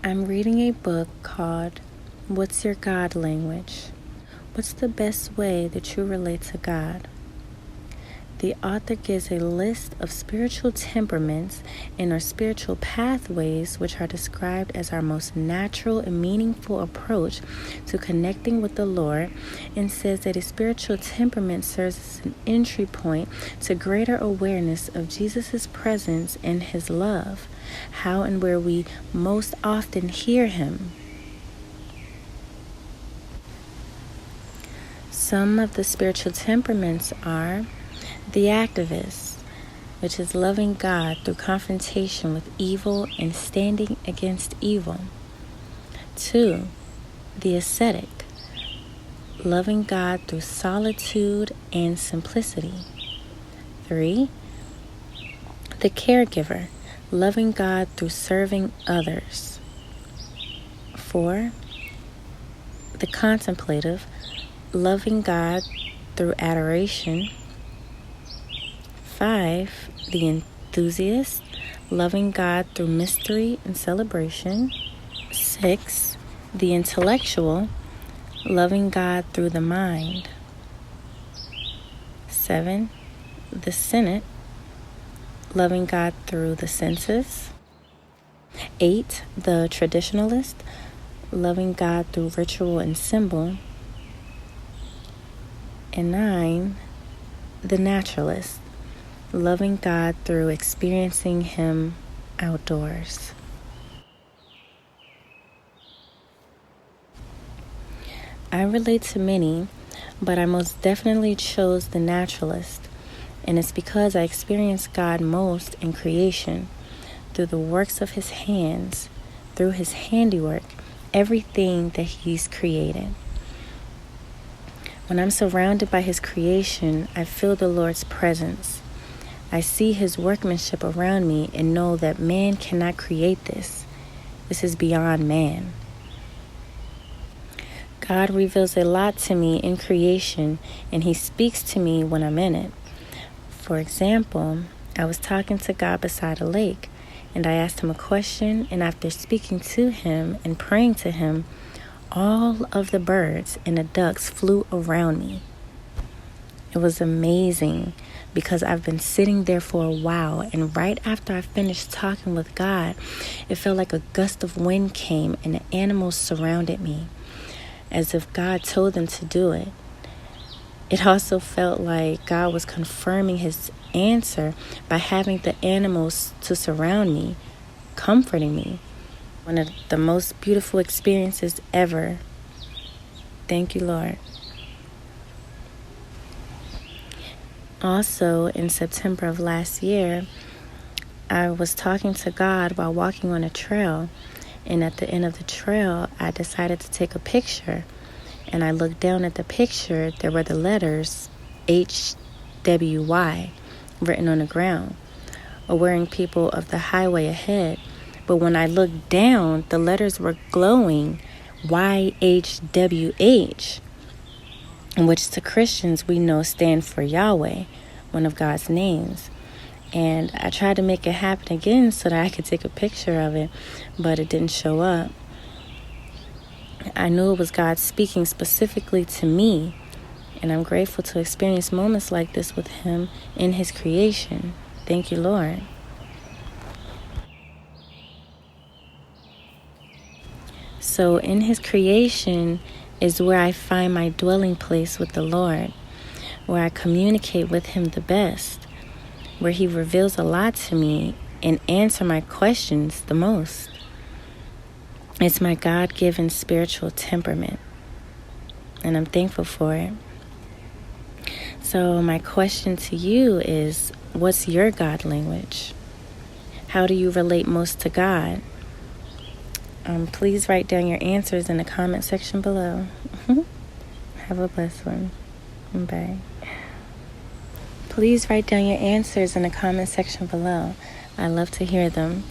I'm reading a book called What's Your God Language? What's the best way that you relate to God? The author gives a list of spiritual temperaments and or spiritual pathways which are described as our most natural and meaningful approach to connecting with the Lord, and says that a spiritual temperament serves as an entry point to greater awareness of Jesus' presence and His love, how and where we most often hear Him. Some of the spiritual temperaments are the activist, which is loving God through confrontation with evil and standing against evil. 2, the ascetic, loving God through solitude and simplicity. 3, the caregiver, loving God through serving others. 4, the contemplative, loving God through adoration. 5, the enthusiast, loving God through mystery and celebration. 6, the intellectual, loving God through the mind. 7, the cynic, loving God through the senses. 8, the traditionalist, loving God through ritual and symbol. And 9, the naturalist, loving God through experiencing Him outdoors. I relate to many, but I most definitely chose the naturalist, and it's because I experienced God most in creation, through the works of His hands, through His handiwork, everything that He's created. When I'm surrounded by His creation, I feel the Lord's presence. I see His workmanship around me and know that man cannot create this. This is beyond man. God reveals a lot to me in creation, and He speaks to me when I'm in it. For example, I was talking to God beside a lake, and I asked Him a question, and after speaking to Him and praying to Him, all of the birds and the ducks flew around me. It was amazing because I've been sitting there for a while, and right after I finished talking with God, it felt like a gust of wind came and the animals surrounded me, as if God told them to do it. It also felt like God was confirming His answer by having the animals to surround me, comforting me. One of the most beautiful experiences ever. Thank you, Lord. Also, in September of last year, I was talking to God while walking on a trail, and at the end of the trail, I decided to take a picture, and I looked down at the picture. There were the letters HWY written on the ground, warning people of the highway ahead. But when I looked down, the letters were glowing YHWH, which to Christians we know stand for Yahweh, one of God's names. And I tried to make it happen again so that I could take a picture of it, but it didn't show up. I knew it was God speaking specifically to me, and I'm grateful to experience moments like this with Him in His creation. Thank you, Lord. So in His creation is where I find my dwelling place with the Lord, where I communicate with Him the best, where He reveals a lot to me and answer my questions the most. It's my God-given spiritual temperament, and I'm thankful for it. So my question to you is, what's your God language? How do you relate most to God? Please write down your answers in the comment section below. Have a blessed one. Bye. Please write down your answers in the comment section below. I love to hear them.